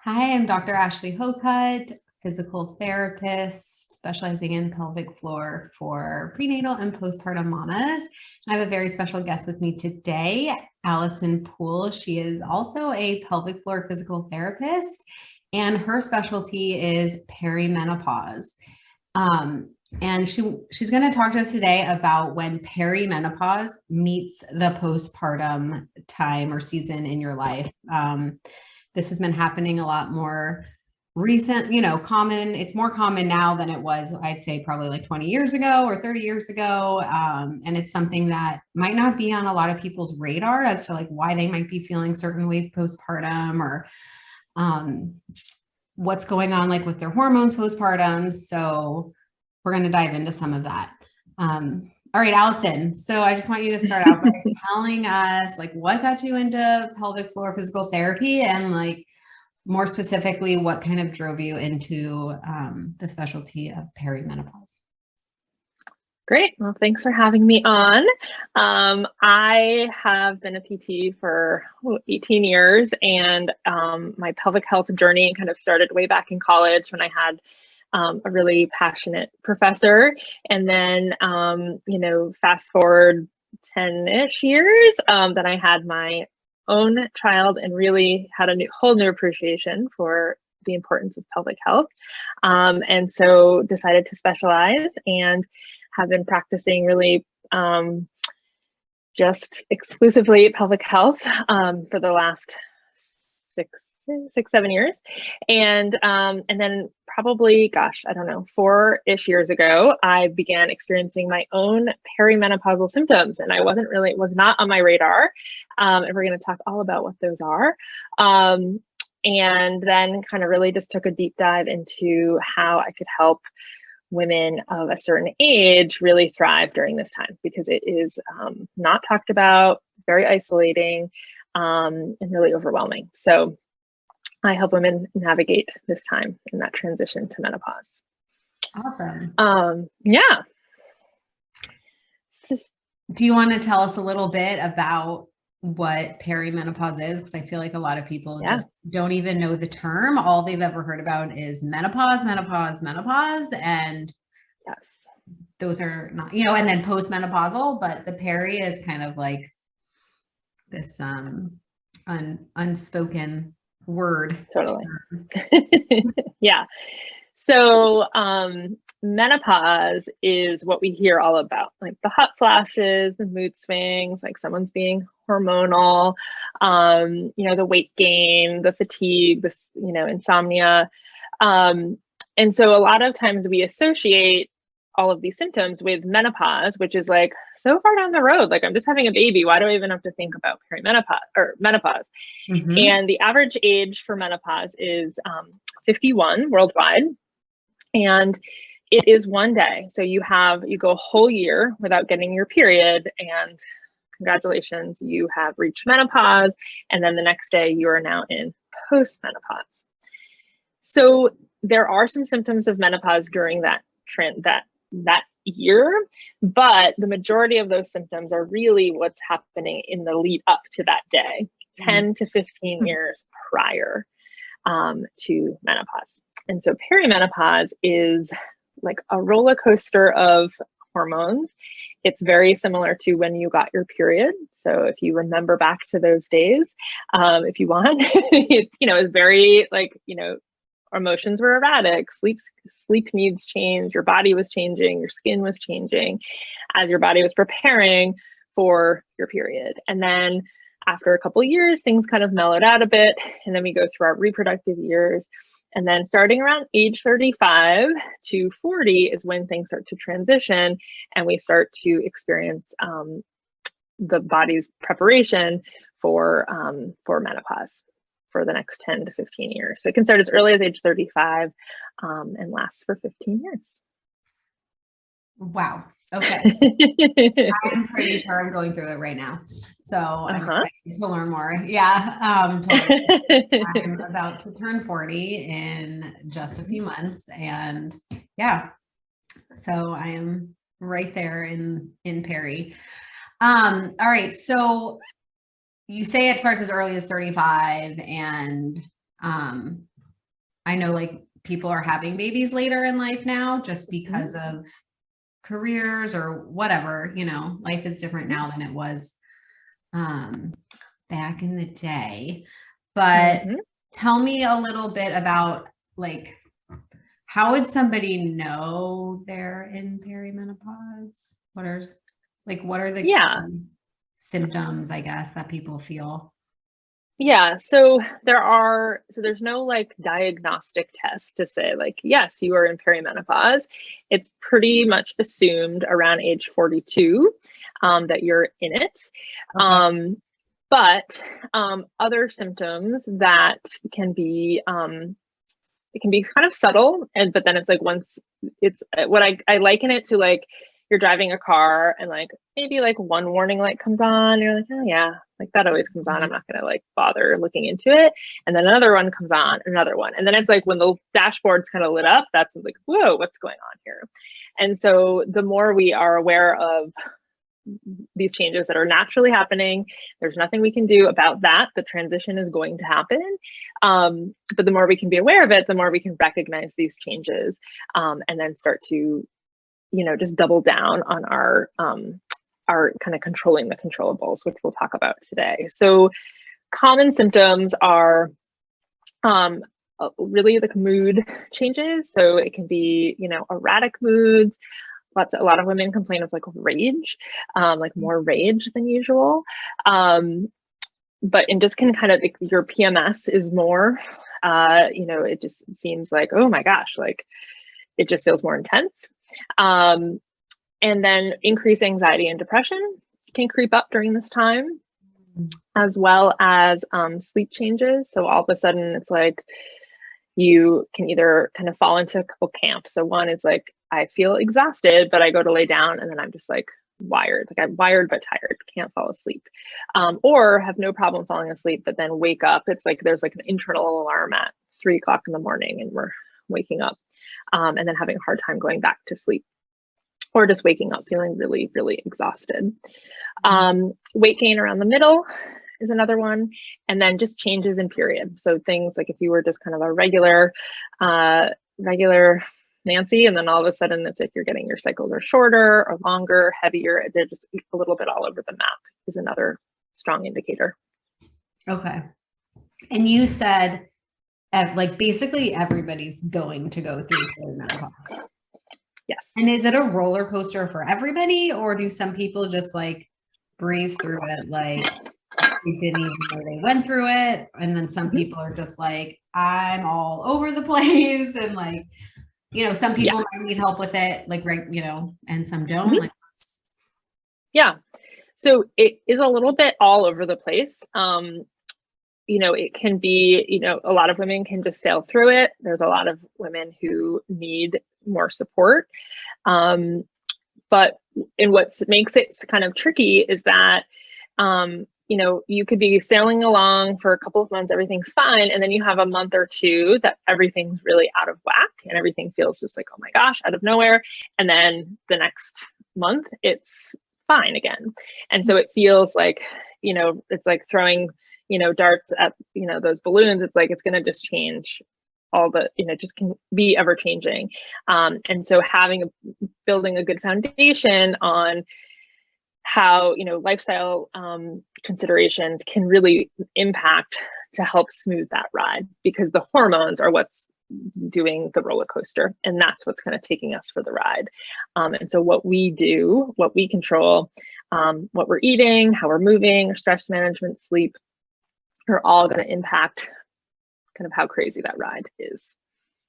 Hi, I'm Dr. Ashley Hocutt, physical therapist specializing in pelvic floor for prenatal and postpartum mamas. I have a very special guest with me today, Allison Poole. She is also a pelvic floor physical therapist, and her specialty is perimenopause. And she's going to talk to us today about when perimenopause meets the postpartum time or season in your life. This has been happening a lot more recent, common. It's more common now than it was, I'd say probably like 20 years ago or 30 years ago. And it's something that might not be on a lot of people's radar as to like why they might be feeling certain ways postpartum or what's going on like with their hormones postpartum. So we're going to dive into some of that. All right, Allison. So I just want you to start out by telling us like what got you into pelvic floor physical therapy and like more specifically, what kind of drove you into the specialty of perimenopause? Great. Well, thanks for having me on. I have been a PT for 18 years, and my pelvic health journey kind of started way back in college when I had a really passionate professor. And then, fast forward 10-ish years, that I had my own child and really had a whole new appreciation for the importance of pelvic health. And so decided to specialize and have been practicing really just exclusively pelvic health for the last 7 years. And then probably, I don't know, 4-ish years ago, I began experiencing my own perimenopausal symptoms, and it was not on my radar. And we're going to talk all about what those are. And then kind of really just took a deep dive into how I could help women of a certain age really thrive during this time, because it is not talked about, very isolating, and really overwhelming. So I help women navigate this time in that transition to menopause. Awesome. Yeah. Do you want to tell us a little bit about what perimenopause is? Because I feel like a lot of people just don't even know the term. All they've ever heard about is menopause. And yes, those are not, and then postmenopausal, but the peri is kind of like this unspoken word. Totally. Yeah. So menopause is what we hear all about, like the hot flashes, the mood swings, like someone's being hormonal, the weight gain, the fatigue, this, insomnia. And so a lot of times we associate all of these symptoms with menopause, which is like so far down the road. Like, I'm just having a baby. Why do I even have to think about perimenopause or menopause? Mm-hmm. And the average age for menopause is 51 worldwide. And it is one day. So you go a whole year without getting your period, and congratulations, you have reached menopause. And then the next day you are now in postmenopause. So there are some symptoms of menopause during that year, but the majority of those symptoms are really what's happening in the lead up to that day, 10 to 15 years prior to menopause. And so perimenopause is like a roller coaster of hormones. It's very similar to when you got your period. So if you remember back to those days, if you want, it's very like, emotions were erratic, sleep needs change, your body was changing, your skin was changing as your body was preparing for your period. And then after a couple of years, things kind of mellowed out a bit. And then we go through our reproductive years. And then starting around age 35 to 40 is when things start to transition, and we start to experience the body's preparation for menopause for the next 10 to 15 years. So it can start as early as age 35 and lasts for 15 years. Wow. Okay. I'm pretty sure I'm going through it right now. So I'm excited to learn more. Yeah. Totally. I'm about to turn 40 in just a few months. And yeah, so I am right there in peri. All right. So you say it starts as early as 35 and I know like people are having babies later in life now just because of careers or whatever, life is different now than it was back in the day. But tell me a little bit about like, how would somebody know they're in perimenopause? What are the key symptoms, I guess, that people feel? Yeah, there's no like diagnostic test to say like, yes, you are in perimenopause. It's pretty much assumed around age 42 that you're in it. Okay. But other symptoms that can be it can be kind of subtle, but then it's like once it's what I liken it to, like you're driving a car and like maybe like one warning light comes on, and you're like, oh yeah, like that always comes on, I'm not gonna like bother looking into it. And then another one comes on, another one, and then it's like when the dashboard's kind of lit up, that's like, whoa, what's going on here? And so the more we are aware of these changes that are naturally happening, there's nothing we can do about that. The transition is going to happen. But the more we can be aware of it, the more we can recognize these changes, and then start to, just double down on our kind of controlling the controllables, which we'll talk about today. So common symptoms are really like mood changes. So it can be, erratic moods. A lot of women complain of like rage, like more rage than usual. But in just kind of like your PMS is more, it just seems like, oh my gosh, like it just feels more intense. And then increased anxiety and depression can creep up during this time, as well as sleep changes. So all of a sudden it's like you can either kind of fall into a couple camps. So one is like, I feel exhausted, but I go to lay down and then I'm just like wired, like I'm wired but tired, can't fall asleep, or have no problem falling asleep, but then wake up. It's like there's like an internal alarm at 3 o'clock in the morning and we're waking up, and then having a hard time going back to sleep, or just waking up feeling really, really exhausted. Weight gain around the middle is another one. And then just changes in period. So things like if you were just kind of a regular Nancy, and then all of a sudden it's like you're getting your cycles are shorter or longer, heavier, they're just a little bit all over the map is another strong indicator. Okay. And you said like basically everybody's going to go through perimenopause. Yes. And is it a roller coaster for everybody, or do some people just like breeze through it like they didn't even know they went through it? And then some people are just like, I'm all over the place, and like, some people might need help with it, like, right, and some don't. Like, yeah. So it is a little bit all over the place. It can be, a lot of women can just sail through it. There's a lot of women who need more support. But what makes it kind of tricky is that, you could be sailing along for a couple of months, everything's fine. And then you have a month or two that everything's really out of whack and everything feels just like, oh my gosh, out of nowhere. And then the next month it's fine again. And so it feels like, it's like throwing, darts at, those balloons. It's like, it's going to just change all the, just can be ever changing. And so building a good foundation on how, lifestyle considerations can really impact to help smooth that ride, because the hormones are what's doing the roller coaster, and that's what's kind of taking us for the ride. And so what we do, what we control, what we're eating, how we're moving, our stress management, sleep, are all going to impact kind of how crazy that ride is.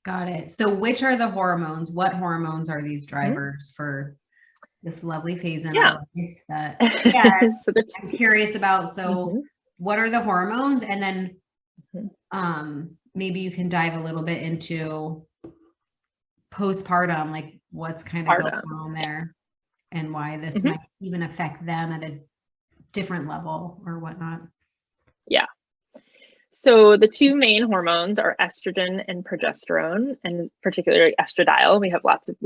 Got it. So which are the hormones? What hormones are these drivers for this lovely phase in our life that so I'm curious about? So what are the hormones? And then maybe you can dive a little bit into postpartum, like what's kind of going on there and why this might even affect them at a different level or whatnot. Yeah. So the two main hormones are estrogen and progesterone, and particularly estradiol. We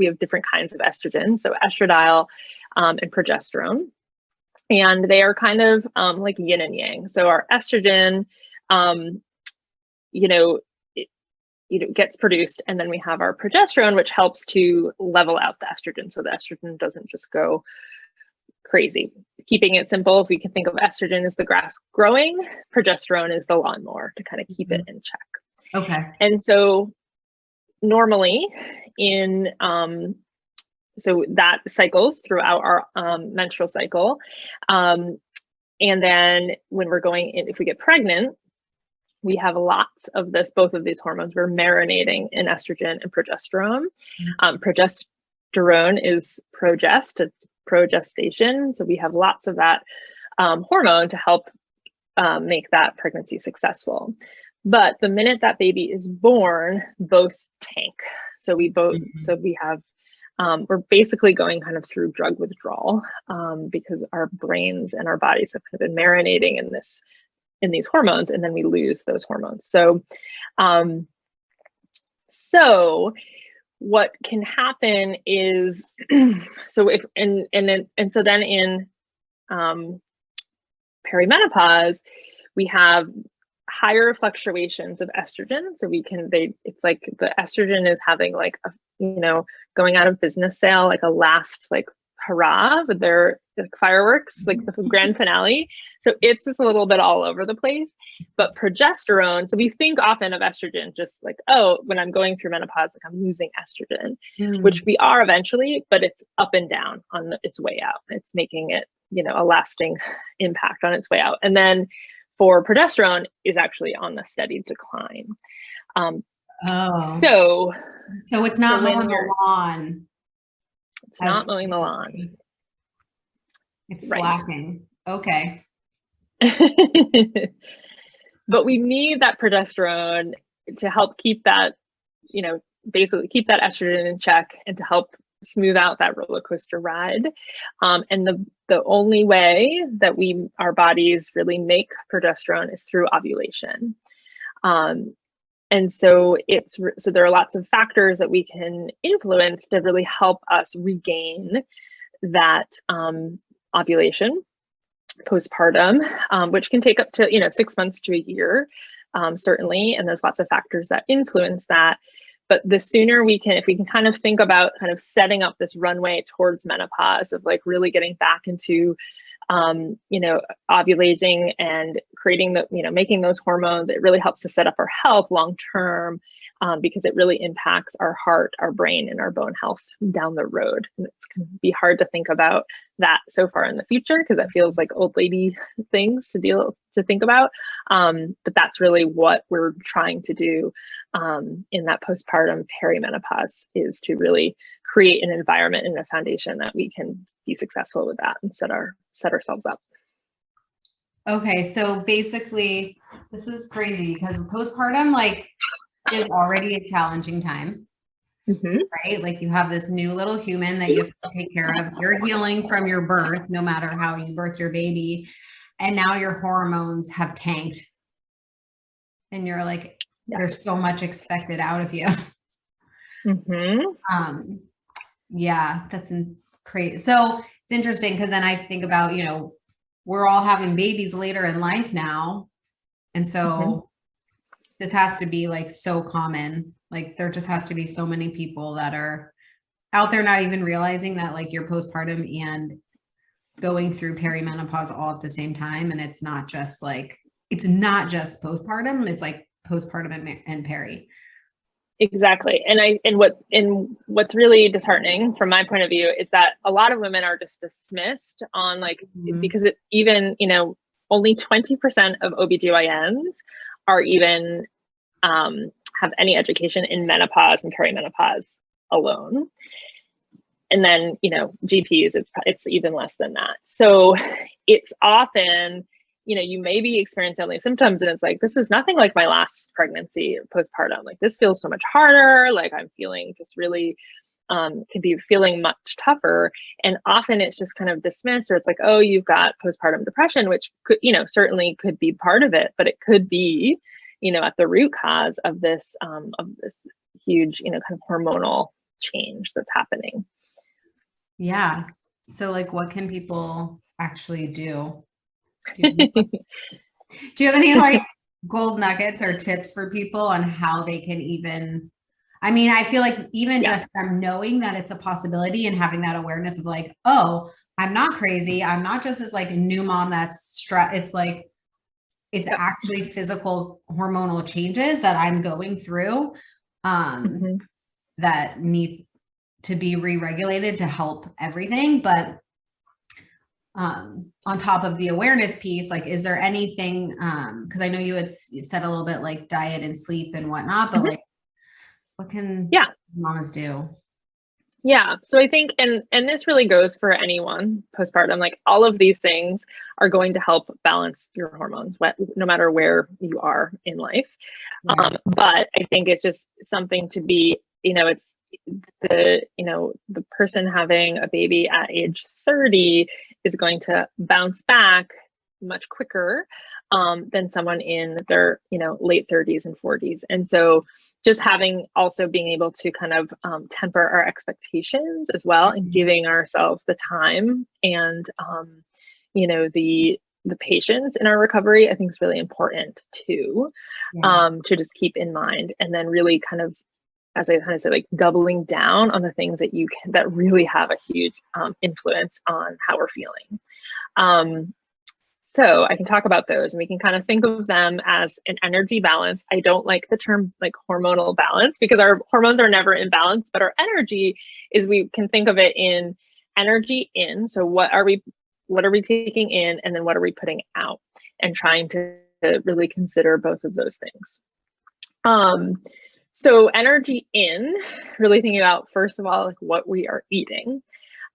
have different kinds of estrogen. So estradiol and progesterone, and they are kind of like yin and yang. So our estrogen, gets produced, and then we have our progesterone, which helps to level out the estrogen, so the estrogen doesn't just go crazy. Keeping it simple, if we can think of estrogen as the grass growing, progesterone is the lawnmower to kind of keep it in check. Okay. And so normally in so that cycles throughout our menstrual cycle, and then when we're going in, if we get pregnant, we have lots of both of these hormones. We're marinating in estrogen and progesterone. Progesterone is progest, it's progestation. So we have lots of that hormone to help make that pregnancy successful. But the minute that baby is born, both tank. So we have, we're basically going kind of through drug withdrawal because our brains and our bodies have kind of been marinating in these hormones, and then we lose those hormones. So, so what can happen is, so if, so then in perimenopause, we have higher fluctuations of estrogen. So it's like the estrogen is having like a, going out of business sale, like a last like hurrah with their fireworks, like the grand finale. So it's just a little bit all over the place. But progesterone, so we think often of estrogen just like, oh, when I'm going through menopause, like I'm losing estrogen, which we are eventually, but it's up and down on its way out. It's making it, a lasting impact on its way out. And then for progesterone is actually on the steady decline. So it's not mowing the lawn. It's not mowing the lawn. It's slacking. Okay. But we need that progesterone to help keep that, basically keep that estrogen in check and to help smooth out that roller coaster ride. And the only way that our bodies really make progesterone is through ovulation. And so there are lots of factors that we can influence to really help us regain that ovulation postpartum, which can take up to 6 months to a year, certainly. And there's lots of factors that influence that. But the sooner if we can kind of think about kind of setting up this runway towards menopause of like really getting back into ovulating and creating making those hormones, it really helps to set up our health long term, because it really impacts our heart, our brain, and our bone health down the road. And it's going to be hard to think about that so far in the future because that feels like old lady things to think about. But that's really what we're trying to do in that postpartum perimenopause, is to really create an environment and a foundation that we can be successful with that and set ourselves up. Okay, so basically, this is crazy because postpartum is already a challenging time, right? Like you have this new little human that you have to take care of. You're healing from your birth, no matter how you birth your baby, and now your hormones have tanked, and you're like, there's so much expected out of you. Yeah, that's crazy. So it's interesting because then I think about, we're all having babies later in life now. And so this has to be like so common. Like there just has to be so many people that are out there not even realizing that like you're postpartum and going through perimenopause all at the same time. And it's not just postpartum, it's like postpartum and peri. Exactly. And what's really disheartening from my point of view is that a lot of women are just dismissed on because it even, only 20% of OBGYNs are even have any education in menopause and perimenopause alone. And then, GPs, it's even less than that. So it's often, you may be experiencing all these symptoms and it's like, this is nothing like my last pregnancy or postpartum. Like this feels so much harder. Like I'm feeling just really, can be feeling much tougher. And often it's just kind of dismissed, or it's like, oh, you've got postpartum depression, which could, certainly could be part of it, but it could be, at the root cause of this huge, kind of hormonal change that's happening. Yeah. So like, what can people actually do? Do you have any gold nuggets or tips for people on how they can even, I mean, I feel like even Yeah. just them knowing that it's a possibility and having that awareness of like, oh, I'm not crazy. I'm not just this like new mom that's stressed. It's like, it's Yep. actually physical hormonal changes that I'm going through Mhm. that need to be re-regulated to help everything. But on top of the awareness piece, like, is there anything, because I know you had said a little bit like diet and sleep and whatnot, but Mhm. like, what can Yeah. mamas do? Yeah. So I think, and this really goes for anyone postpartum, like all of these things are going to help balance your hormones, no matter where you are in life. Right. But I think it's just something to be, it's the person having a baby at age 30 is going to bounce back much quicker than someone in their, late 30s and 40s. And so just being able to kind of temper our expectations as well, and giving ourselves the time and the patience in our recovery, I think is really important too, to just keep in mind. And then really kind of, as I kind of said, like doubling down on the things that really have a huge influence on how we're feeling. So I can talk about those, and we can kind of think of them as an energy balance. I don't like the term like hormonal balance, because our hormones are never in balance, but our energy we can think of it in energy in. So what are we taking in, and then what are we putting out, and trying to really consider both of those things. So energy in, really thinking about, first of all, like what we are eating.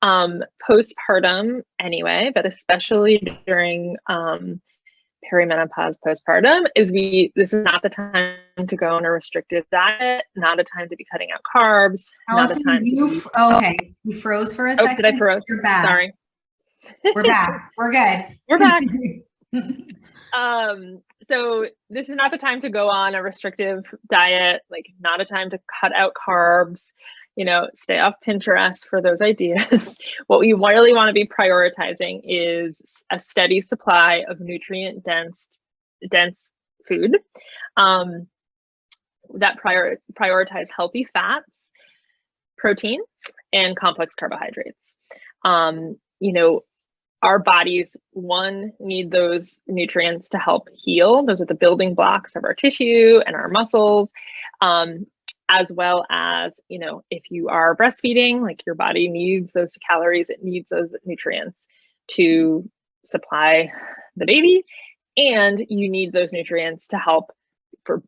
Postpartum anyway, but especially during perimenopause postpartum, this is not the time to go on a restrictive diet, not a time to be cutting out carbs, Allison, not a time to be. Okay, you froze for a second. Did I froze? You're back. Sorry. We're back. We're good. We're back. So this is not the time to go on a restrictive diet, like not a time to cut out carbs, stay off Pinterest for those ideas. What we really want to be prioritizing is a steady supply of nutrient dense food that prioritize healthy fats, protein, and complex carbohydrates. Our bodies, need those nutrients to help heal. Those are the building blocks of our tissue and our muscles, as well as, if you are breastfeeding, like your body needs those calories, it needs those nutrients to supply the baby, and you need those nutrients to help to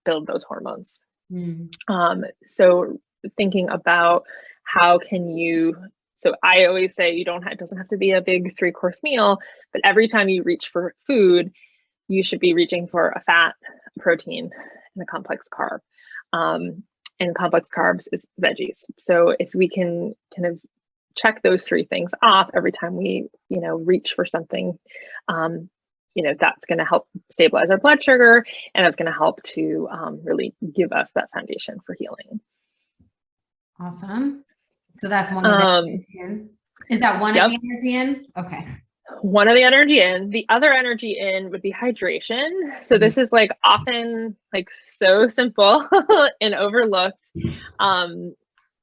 build those hormones. So thinking about how can you. So I always say it doesn't have to be a big 3-course meal, but every time you reach for food, you should be reaching for a fat, a protein, and a complex carb. And complex carbs is veggies. So if we can kind of check those 3 things off every time we, reach for something, that's going to help stabilize our blood sugar, and it's going to help to really give us that foundation for healing. Awesome. So that's one of the is that one of the energy in? Okay. One of the energy in. The other energy in would be hydration. So this is like often like so simple and overlooked.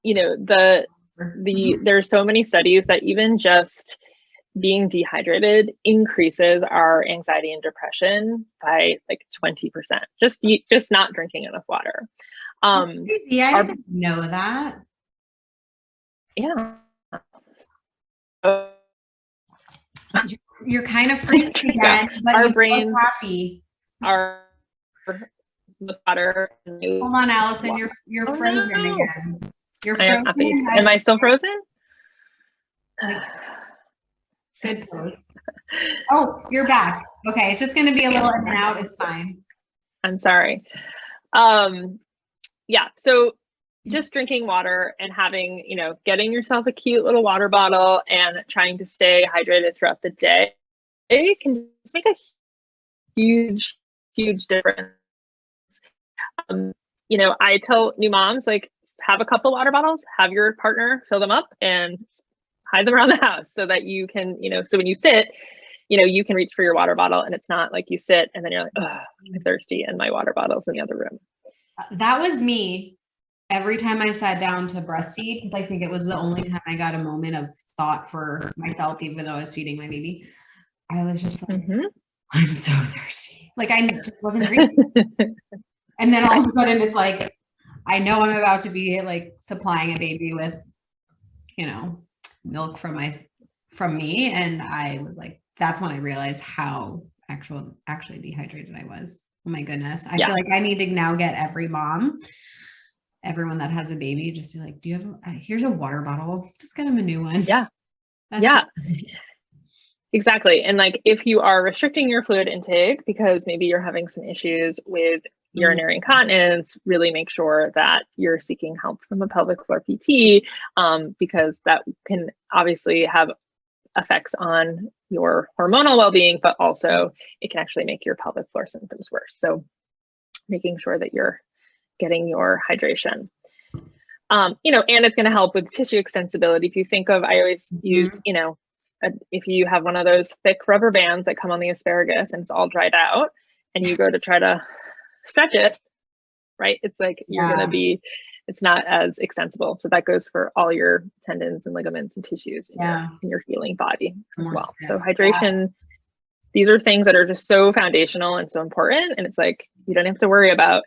There's so many studies that even just being dehydrated increases our anxiety and depression by like 20%. Just not drinking enough water. Crazy. I didn't know that. Yeah. You're kind of freezing again, but our you brains look happy. Are water. Hold on, Allison. You're frozen again. You're frozen. Am I still frozen? Good pose. Oh, you're back. Okay, it's just going to be a little in and out. It's fine. I'm sorry. Yeah. So just drinking water and having, getting yourself a cute little water bottle and trying to stay hydrated throughout the day, it can just make a huge difference. I tell new moms, like, have a couple water bottles, have your partner fill them up and hide them around the house so that you can, so when you sit, you can reach for your water bottle and it's not like you sit and then you're like, oh, I'm thirsty and my water bottle's in the other room. That was me every time I sat down to breastfeed, because I think it was the only time I got a moment of thought for myself, even though I was feeding my baby. I was just like, I'm so thirsty. Like I just wasn't drinking. And then all of a sudden it's like, I know I'm about to be like supplying a baby with, milk from me. And I was like, that's when I realized how actually dehydrated I was. Oh my goodness. I feel like I need to now get everyone that has a baby, just be like, do you have, here's a water bottle, just get them a new one. Yeah. That's Exactly. And like, if you are restricting your fluid intake because maybe you're having some issues with urinary incontinence, really make sure that you're seeking help from a pelvic floor PT, because that can obviously have effects on your hormonal well-being, but also it can actually make your pelvic floor symptoms worse. So making sure that you're getting your hydration. And it's going to help with tissue extensibility. If you think of, I always use, if you have one of those thick rubber bands that come on the asparagus and it's all dried out and you go to try to stretch it, right? It's like you're going to be, it's not as extensible. So that goes for all your tendons and ligaments and tissues in your healing body as well. So hydration, these are things that are just so foundational and so important. And it's like, you don't have to worry about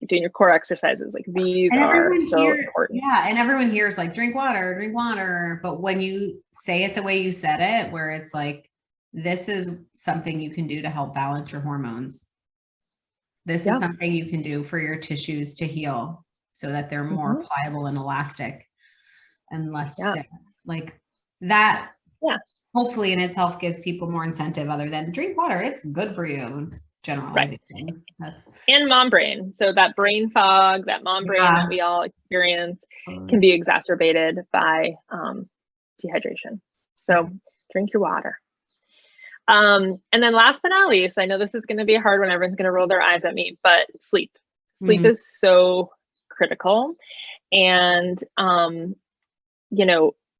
doing your core exercises. Like these are so important. Yeah. And everyone here is like, drink water. But when you say it the way you said it, where it's like, this is something you can do to help balance your hormones. This is something you can do for your tissues to heal so that they're more pliable and elastic and less stiff. Like that, hopefully in itself gives people more incentive other than drink water. It's good for you. Generalization. And mom brain. So that brain fog, that mom brain that we all experience can be exacerbated by dehydration. So drink your water. And then last but not least, I know this is going to be hard when everyone's going to roll their eyes at me, but sleep. Sleep is so critical. And,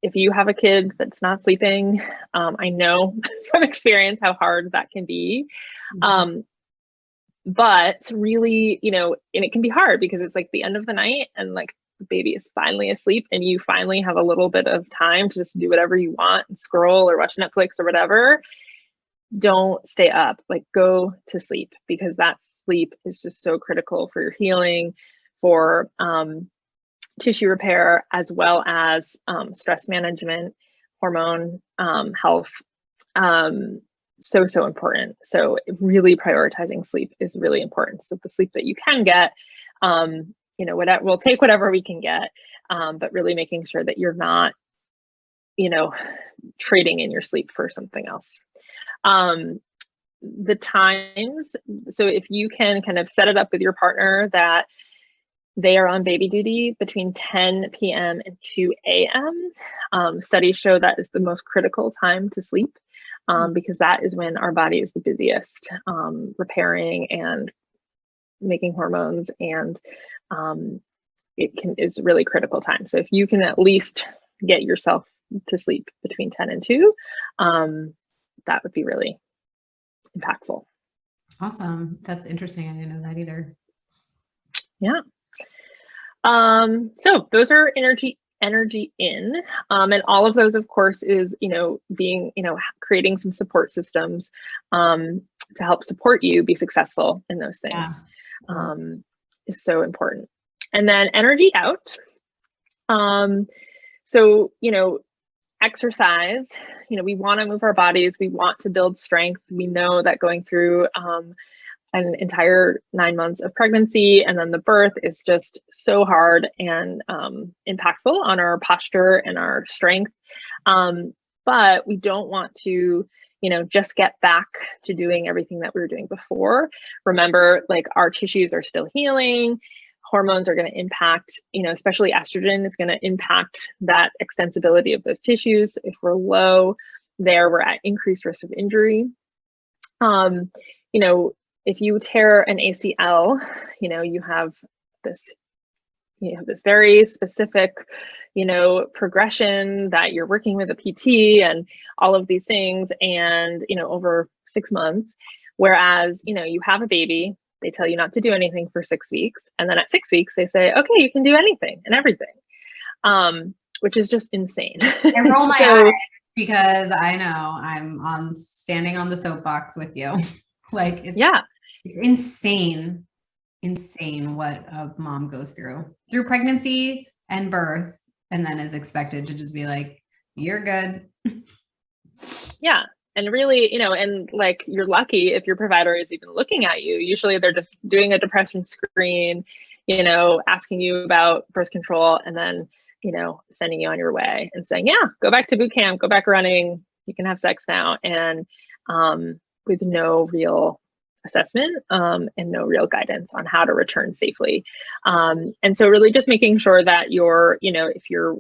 if you have a kid that's not sleeping, I know from experience how hard that can be. But really, and it can be hard because it's like the end of the night and like the baby is finally asleep and you finally have a little bit of time to just do whatever you want and scroll or watch Netflix or whatever. Don't stay up, like go to sleep, because that sleep is just so critical for your healing, for tissue repair, as well as stress management, hormone health. So important. So really prioritizing sleep is really important. So the sleep that you can get, whatever, we'll take whatever we can get, but really making sure that you're not, trading in your sleep for something else. The times, so if you can kind of set it up with your partner that they are on baby duty between 10 p.m. and 2 a.m. Studies show that is the most critical time to sleep. Because that is when our body is the busiest, repairing and making hormones, and is really critical time. So if you can at least get yourself to sleep between 10 and 2, that would be really impactful. Awesome. That's interesting. I didn't know that either. Yeah. So those are energy in, and all of those, of course, is, being, creating some support systems, to help support you be successful in those things, is so important. And then energy out. So, exercise, we want to move our bodies. We want to build strength. We know that going through, an entire 9 months of pregnancy and then the birth is just so hard and impactful on our posture and our strength. But we don't want to, just get back to doing everything that we were doing before. Remember, like our tissues are still healing. Hormones are going to impact, especially estrogen is going to impact that extensibility of those tissues. If we're low there, we're at increased risk of injury. If you tear an ACL, you have this very specific, progression that you're working with a PT and all of these things, and, over 6 months. Whereas, you have a baby, they tell you not to do anything for 6 weeks. And then at 6 weeks, they say, okay, you can do anything and everything, which is just insane. I roll my eyes because I know I'm standing on the soapbox with you. Like, it's insane what a mom goes through pregnancy and birth, and then is expected to just be like, you're good. Yeah. And really, and like, you're lucky if your provider is even looking at you. Usually they're just doing a depression screen, asking you about birth control, and then, sending you on your way and saying, yeah, go back to boot camp, go back running, you can have sex now. And with no real assessment and no real guidance on how to return safely. And so really just making sure that you're, if you're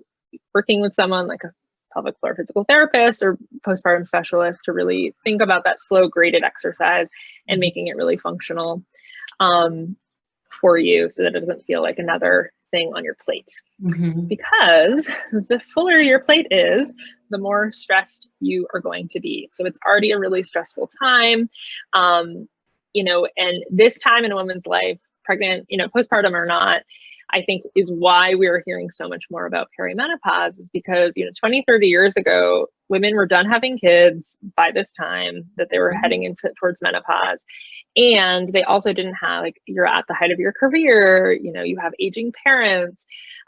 working with someone like a pelvic floor physical therapist or postpartum specialist, to really think about that slow graded exercise and making it really functional for you, so that it doesn't feel like another thing on your plate. Because the fuller your plate is, the more stressed you are going to be. So it's already a really stressful time, and this time in a woman's life, pregnant, postpartum or not, I think is why we're hearing so much more about perimenopause, is because, 20, 30 years ago, women were done having kids by this time that they were heading towards menopause. And they also didn't have, like, you're at the height of your career, you have aging parents,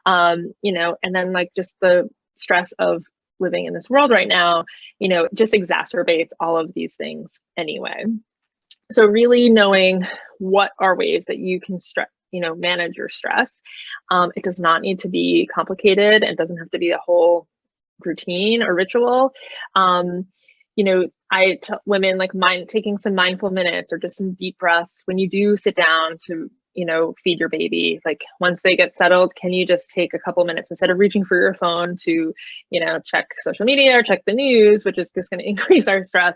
and then like just the stress of living in this world right now, just exacerbates all of these things anyway. So really knowing what are ways that you can manage your stress. It does not need to be complicated. It doesn't have to be a whole routine or ritual. I tell women, like, taking some mindful minutes or just some deep breaths when you do sit down to, feed your baby. Like, once they get settled, can you just take a couple minutes instead of reaching for your phone to, check social media or check the news, which is just going to increase our stress?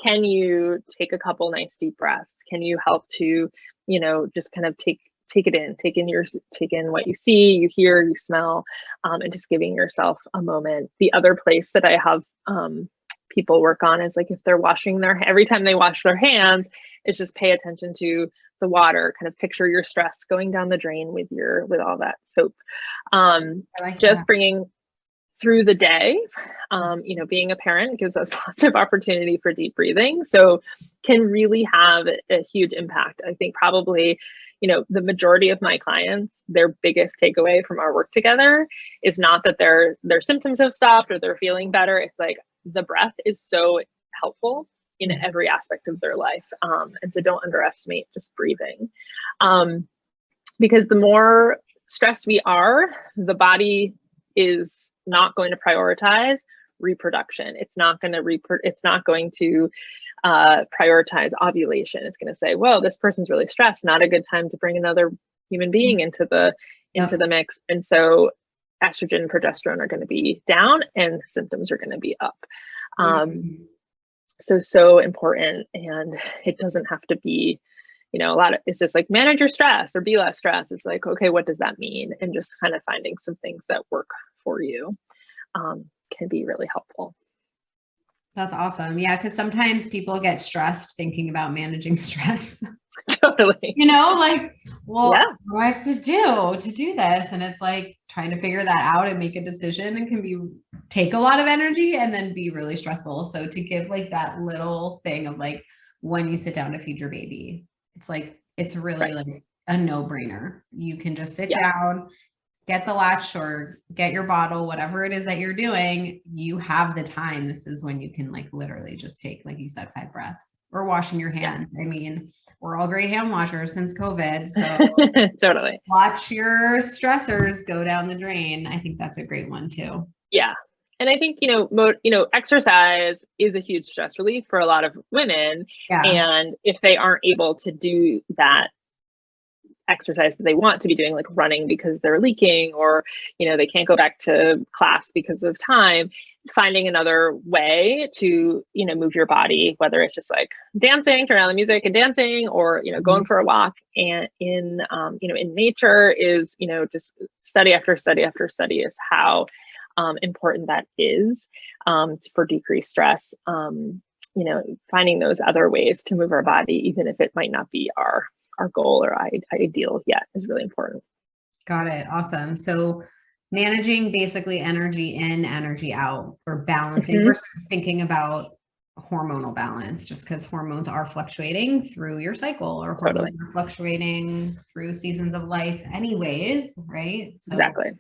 Can you take a couple nice deep breaths? Can you help to, just kind of take it in, take in what you see, you hear, you smell, and just giving yourself a moment. The other place that I have people work on is, like, if they're every time they wash their hands, is just pay attention to the water, kind of picture your stress going down the drain with all that soap. Just bringing through the day, being a parent gives us lots of opportunity for deep breathing, so can really have a huge impact. I think probably, the majority of my clients, their biggest takeaway from our work together is not that their symptoms have stopped or they're feeling better. It's like, the breath is so helpful in every aspect of their life. And so don't underestimate just breathing. Because the more stressed we are, the body is not going to prioritize reproduction. It's not going to prioritize ovulation. It's going to say, well, this person's really stressed, not a good time to bring another human being into the mix. And so estrogen and progesterone are going to be down and symptoms are going to be up. So important. And it doesn't have to be, it's just like, manage your stress or be less stressed. It's like, okay, what does that mean? And just kind of finding some things that work for you can be really helpful. That's awesome. Yeah, because sometimes people get stressed thinking about managing stress. Totally. Like, well, what do I have to do this? And it's like trying to figure that out and make a decision, and can take a lot of energy and then be really stressful. So to give, like, that little thing of, like, when you sit down to feed your baby, it's like, it's really like a no-brainer. You can just sit down, get the latch or get your bottle, whatever it is that you're doing, you have the time. This is when you can, like, literally just take, like you said, 5 breaths, or washing your hands. I mean, we're all great hand washers since COVID. So totally. Watch your stressors go down the drain. I think that's a great one too. Yeah. And I think, exercise is a huge stress relief for a lot of women. Yeah. And if they aren't able to do that exercise that they want to be doing, like running because they're leaking, or, they can't go back to class because of time, finding another way to, move your body, whether it's just like dancing, turn on the music and dancing, or, going for a walk and in nature is, just study after study after study is how important that is for decreased stress. Finding those other ways to move our body, even if it might not be our goal or ideal yet, is really important. Got it. Awesome. So managing basically energy in, energy out, or balancing versus thinking about hormonal balance, just because hormones are fluctuating through your cycle, or hormones are fluctuating through seasons of life anyways, right? So. Exactly.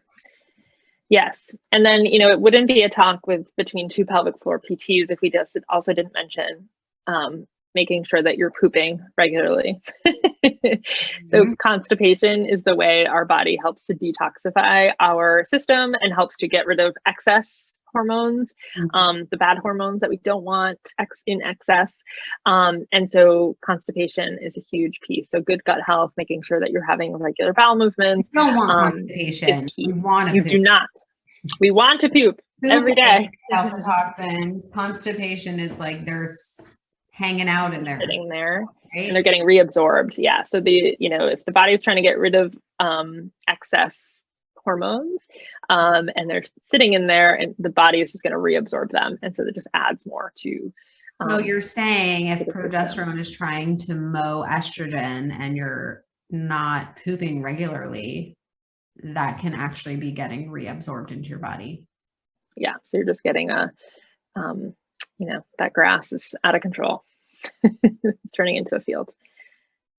Yes. And then, it wouldn't be a talk between two pelvic floor PTs if we just also didn't mention making sure that you're pooping regularly. So constipation is the way our body helps to detoxify our system and helps to get rid of excess hormones, the bad hormones that we don't want in excess. And so constipation is a huge piece. So good gut health, making sure that you're having regular bowel movements. You don't want constipation. You do not. We want to poop every day. Toxins. Constipation is like there's hanging out in there, sitting there, right? And they're getting reabsorbed. Yeah. So if the body is trying to get rid of excess hormones, and they're sitting in there, and the body is just going to reabsorb them, and so that just adds more to. So you're saying if progesterone is trying to mow estrogen and you're not pooping regularly, that can actually be getting reabsorbed into your body. Yeah. So you're just getting that grass is out of control. It's turning into a field.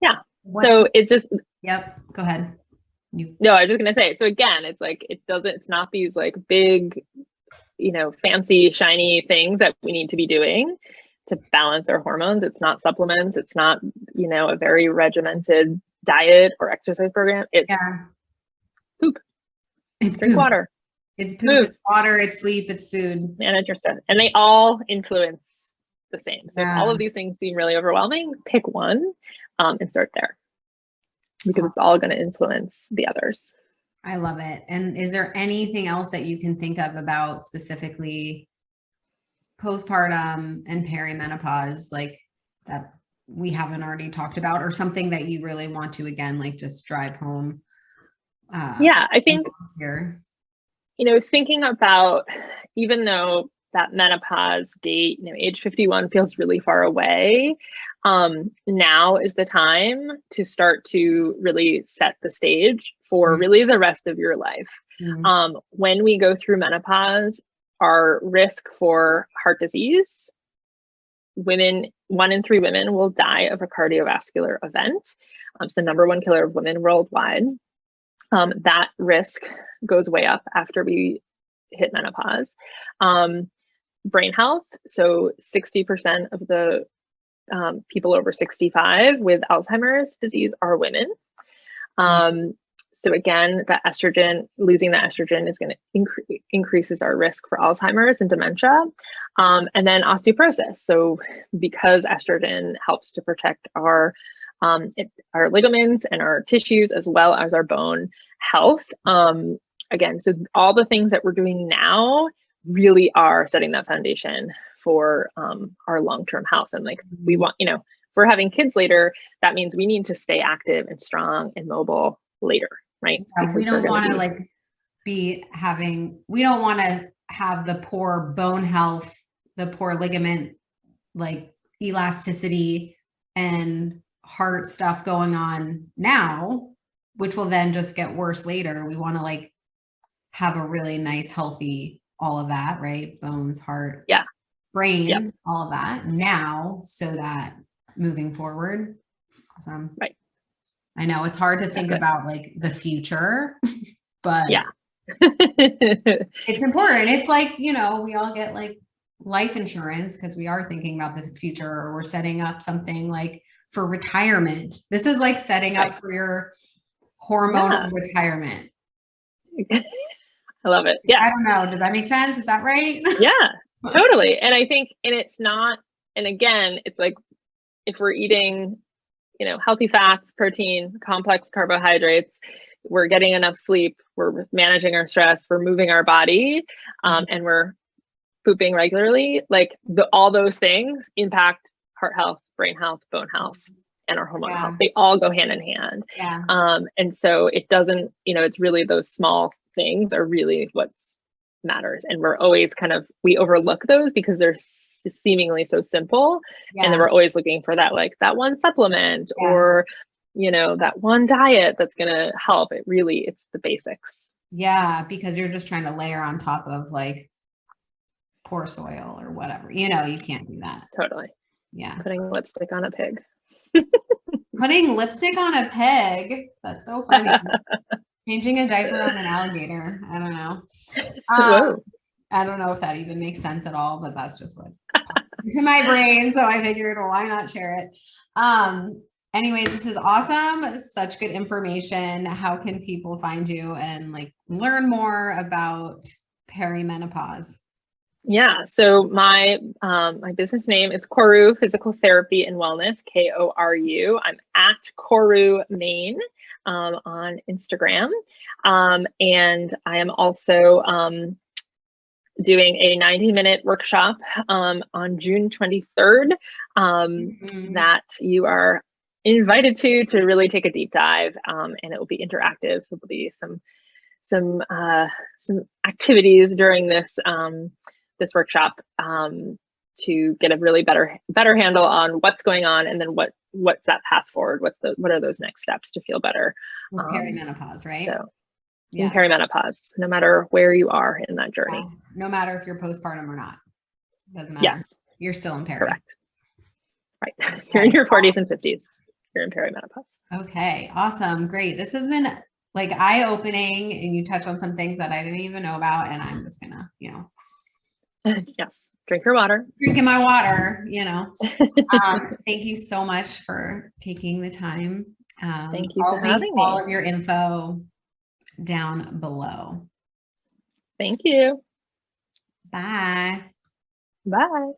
Yeah. So it's just. Yep. Go ahead. No, I was just going to say, so again, it's like, it's not these like big, fancy, shiny things that we need to be doing to balance our hormones. It's not supplements. It's not, a very regimented diet or exercise program. It's poop. It's drink water. It's poop. It's water. It's sleep. It's food. Manage your stress. And they all influence the same. So if all of these things seem really overwhelming, pick one and start there, because it's all going to influence the others. I love it. And is there anything else that you can think of about specifically postpartum and perimenopause, like that we haven't already talked about, or something that you really want to, again, like just drive home? I think here, thinking about, even though that menopause date, age 51 feels really far away, now is the time to start to really set the stage for really the rest of your life. When we go through menopause, our risk for heart disease, 1 in 3 women will die of a cardiovascular event. It's the #1 killer of women worldwide. That risk goes way up after we hit menopause. Brain health. So 60% of the people over 65 with Alzheimer's disease are women. So again, losing the estrogen is going to increases our risk for Alzheimer's and dementia. And then osteoporosis. So because estrogen helps to protect our ligaments and our tissues, as well as our bone health. Again, so all the things that we're doing now really are setting that foundation for our long-term health. And like we want, if we're having kids later, that means we need to stay active and strong and mobile later, right? We don't want to we don't want to have the poor bone health, the poor ligament, like elasticity and heart stuff going on now, which will then just get worse later. We want to have a really nice, healthy, all of that, right? Bones, heart, brain, all of that now, so that moving forward. Awesome. Right. I know it's hard to think about the future, but it's important. It's like, we all get life insurance because we are thinking about the future, or we're setting up something for retirement. This is setting up for your hormonal retirement. I love it. Yeah. I don't know. Does that make sense? Is that right? Yeah, totally. And I think, and it's not, and again, it's like, if we're eating, healthy fats, protein, complex carbohydrates, we're getting enough sleep, we're managing our stress, we're moving our body, and we're pooping regularly, like all those things impact heart health, brain health, bone health, and our hormonal health. They all go hand in hand. Yeah. And so it doesn't, it's really those small things are really what matters. And we're always we overlook those because they're seemingly so simple. Yeah. And then we're always looking for that, like that one supplement or, that one diet that's going to help. It's the basics. Yeah. Because you're just trying to layer on top of like poor soil or whatever, you can't do that. Totally. Yeah. Putting lipstick on a pig. Putting lipstick on a pig. That's so funny. Changing a diaper on an alligator. I don't know. I don't know if that even makes sense at all, but that's just what popped into my brain. So I figured, why not share it? Anyways, this is awesome. Such good information. How can people find you and like learn more about perimenopause? Yeah. So my business name is Koru Physical Therapy and Wellness, KORU. I'm at Koru Maine on Instagram. And I am also doing a 90-minute workshop on June 23rd that you are invited to really take a deep dive, and it will be interactive. So there'll be some activities during this workshop to get a really better handle on what's going on, and then what's that path forward. What are those next steps to feel better? With perimenopause, right? So in perimenopause, no matter where you are in that journey. No matter if you're postpartum or not. Doesn't matter. Yes. You're still in peri. Correct. Right. You're in your 40s and 50s. You're in perimenopause. Okay. Awesome. Great. This has been like eye-opening, and you touch on some things that I didn't even know about, and I'm just gonna, yes. Drink your water. Drinking my water, Thank you so much for taking the time. Thank you for having me. All of your info down below. Thank you. Bye. Bye.